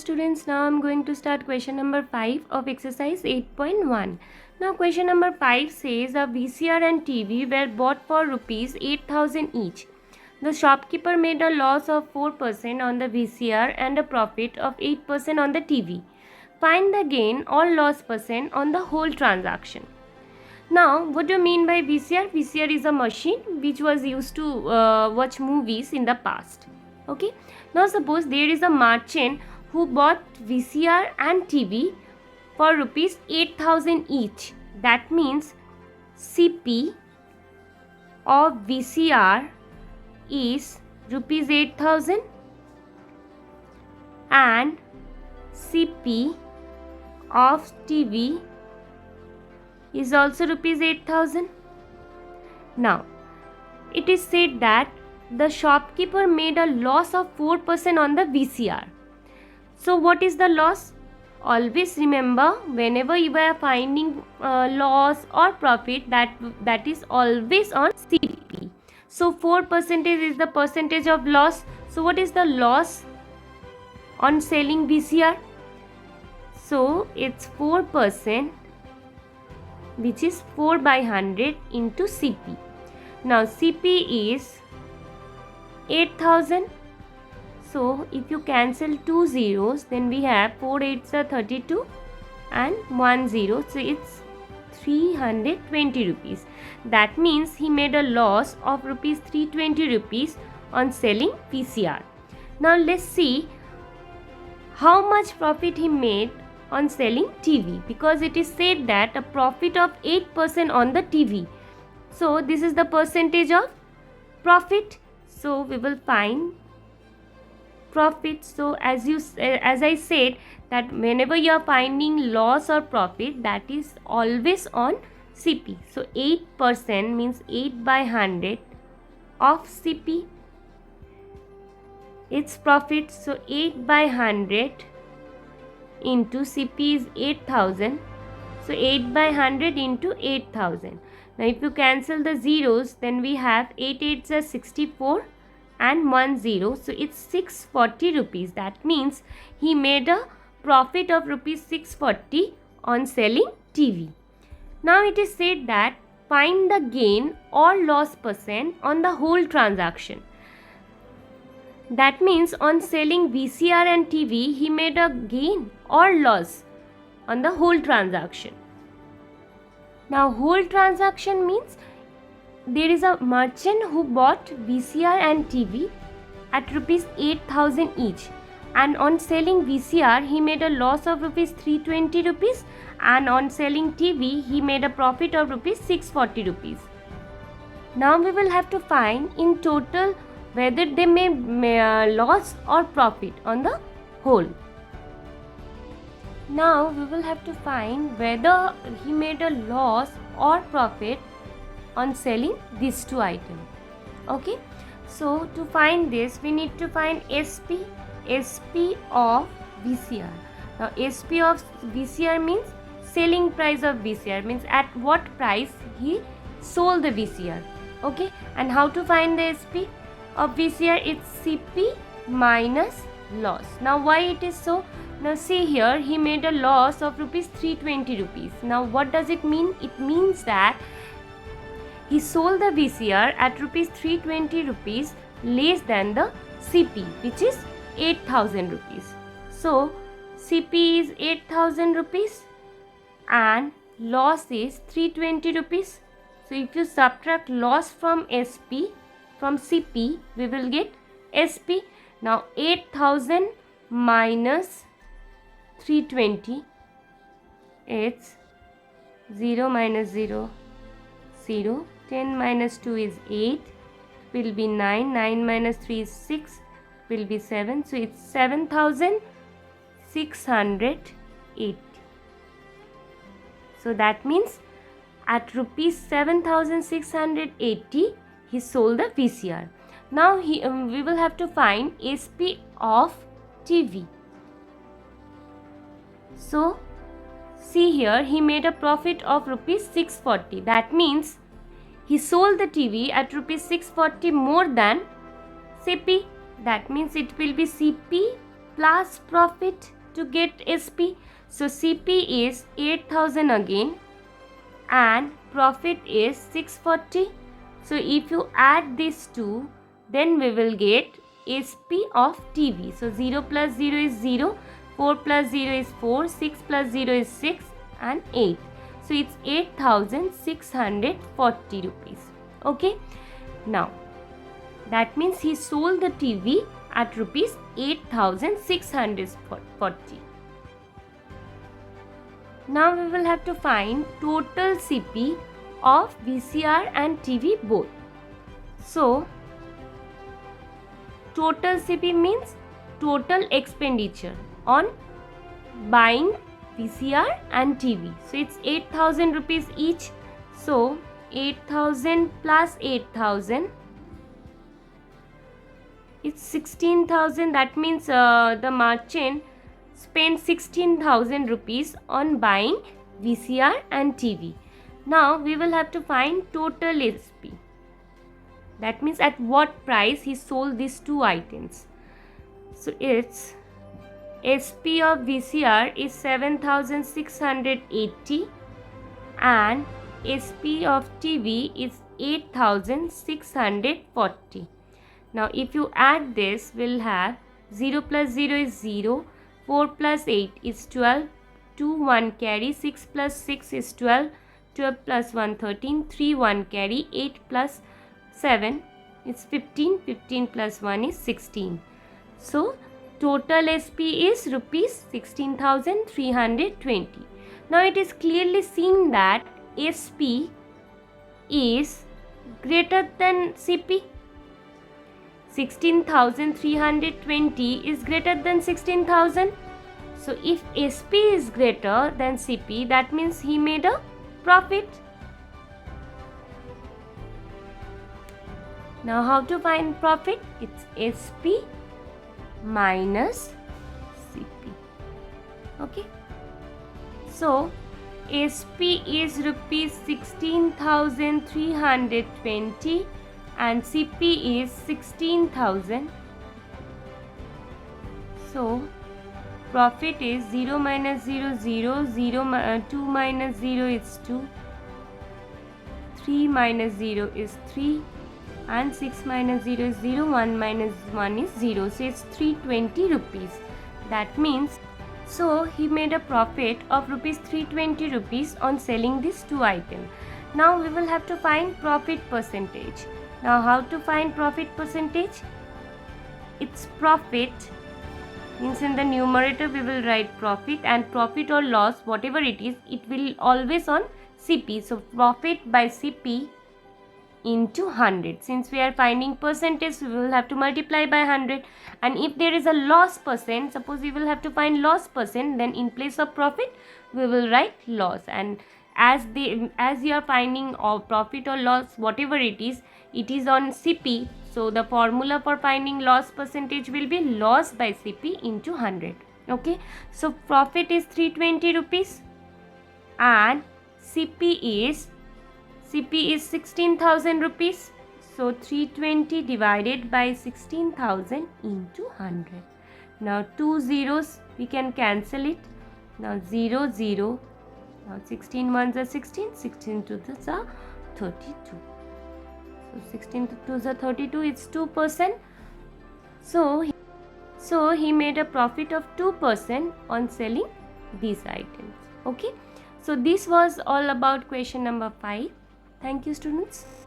students, now I'm going to start question number 5 of exercise 8.1. Now question number 5 says a VCR and TV were bought for rupees 8,000 each. The shopkeeper made a loss of 4% on the VCR and a profit of 8% on the TV. Find the gain or loss percent on the whole transaction. Now, what do you mean by VCR? VCR is a machine which was used to watch movies in the past. Okay. Now, suppose there is a merchant who bought VCR and TV for rupees 8,000 each. That means CP of VCR is rupees 8,000 and CP of TV is also rupees 8,000. Now, it is said that the shopkeeper made a loss of 4% on the VCR. So, what is the loss? Always remember, whenever you are finding loss or profit, that is always on CP. So, 4% is the percentage of loss. So, what is the loss on selling VCR? So, it's 4%, which is 4 by 100 into CP. Now, CP is 8,000. So, if you cancel 2 zeros, then we have 4 8s are 32 and 1 0. So, it's 320 rupees. That means he made a loss of rupees 320 rupees on selling VCR. Now, let's see how much profit he made on selling TV, because it is said that a profit of 8% on the TV. So, this is the percentage of profit. So, we will find profit. So, as I said that whenever you are finding loss or profit, that is always on CP. So, 8% means 8 by 100 of CP. It's profit. So, 8 by 100 into CP is 8,000. So, 8 by 100 into 8,000. Now, if you cancel the zeros, then we have 8 8s are 64 and 1 0. So, it's 640 rupees. That means he made a profit of rupees 640 on selling TV. Now, it is said that find the gain or loss percent on the whole transaction. That means on selling VCR and TV, he made a gain or loss on the whole transaction. Now, whole transaction means there is a merchant who bought VCR and TV at rupees 8,000 each, and on selling VCR he made a loss of rupees 320 rupees, and on selling TV he made a profit of rupees 640 rupees. Now, we will have to find in total whether they made loss or profit on the whole. Now, we will have to find whether he made a loss or profit on selling these two items. Okay. So, to find this, we need to find SP of VCR. Now, SP of VCR means selling price of VCR, means at what price he sold the VCR. Okay. And how to find the SP of VCR? It's CP minus loss. Now, why it is so? Now, see here, he made a loss of rupees 320 rupees. Now, what does it mean? It means that he sold the VCR at rupees 320 rupees less than the CP, which is 8,000 rupees. So, CP is 8,000 rupees and loss is 320 rupees. So, if you subtract loss from SP, from CP, we will get SP. Now, 8,000 minus 320, it's 0 minus 0, 0. 10 minus 2 is 8, will be 9. 9 minus 3 is 6, will be 7. So, it's 7,680. So, that means at rupees 7,680, he sold the VCR. Now, we will have to find SP of TV. So, see here, he made a profit of rupees 640. That means he sold the TV at rupees 640 more than CP. That means it will be CP plus profit to get SP. So CP is 8,000 again and profit is 640. So if you add these two, then we will get SP of TV. So 0 plus 0 is 0, 4 plus 0 is 4, 6 plus 0 is 6 and 8. So it's 8,640 rupees. Okay. Now that means he sold the TV at rupees 8,640. Now we will have to find total CP of VCR and TV both. So total CP means total expenditure on buying VCR and TV. So it's 8,000 rupees each. So 8,000 plus 8,000, it's 16,000. That means the merchant spent 16,000 rupees on buying VCR and TV. Now we will have to find total SP. That means at what price he sold these two items. So it's SP of VCR is 7,680 and SP of TV is 8,640. Now if you add this, we'll have 0 plus 0 is 0, 4 plus 8 is 12, 2 1 carry, 6 plus 6 is 12, 12 plus 1 13, 3 1 carry, 8 plus 7 is 15, 15 plus 1 is 16. So total SP is rupees 16,320. Now it is clearly seen that SP is greater than CP. 16,320 is greater than 16,000. So if SP is greater than CP, that means he made a profit. Now how to find profit? It's SP minus CP. Okay. So SP is rupees 16,320 and CP is 16,000. So profit is 0 minus 0 0, 2 minus 0 is 2, 3 minus 0 is 3 and 6 minus 0 is 0, 1 minus 1 is 0. So it's 320 rupees. That means, so he made a profit of rupees 320 rupees on selling these two items. Now we will have to find profit percentage. Now how to find profit percentage? It's profit, means in the numerator we will write profit, and profit or loss, whatever it is, it will always on CP. So profit by CP into 100. Since we are finding percentage, we will have to multiply by 100. And if there is a loss percent, suppose we will have to find loss percent, then in place of profit we will write loss. And as you are finding profit or loss, whatever it is on CP. So the formula for finding loss percentage will be loss by CP into 100. Okay. So profit is 320 rupees and CP is 16,000 rupees. So 320 divided by 16,000 into 100. Now 2 zeros we can cancel it. Now 0 0. Now 16 ones are 16, 16 twos are 32. So 16 twos are 32, it's 2%. So he made a profit of 2% on selling these items. Okay. So this was all about question number 5. Thank you, students.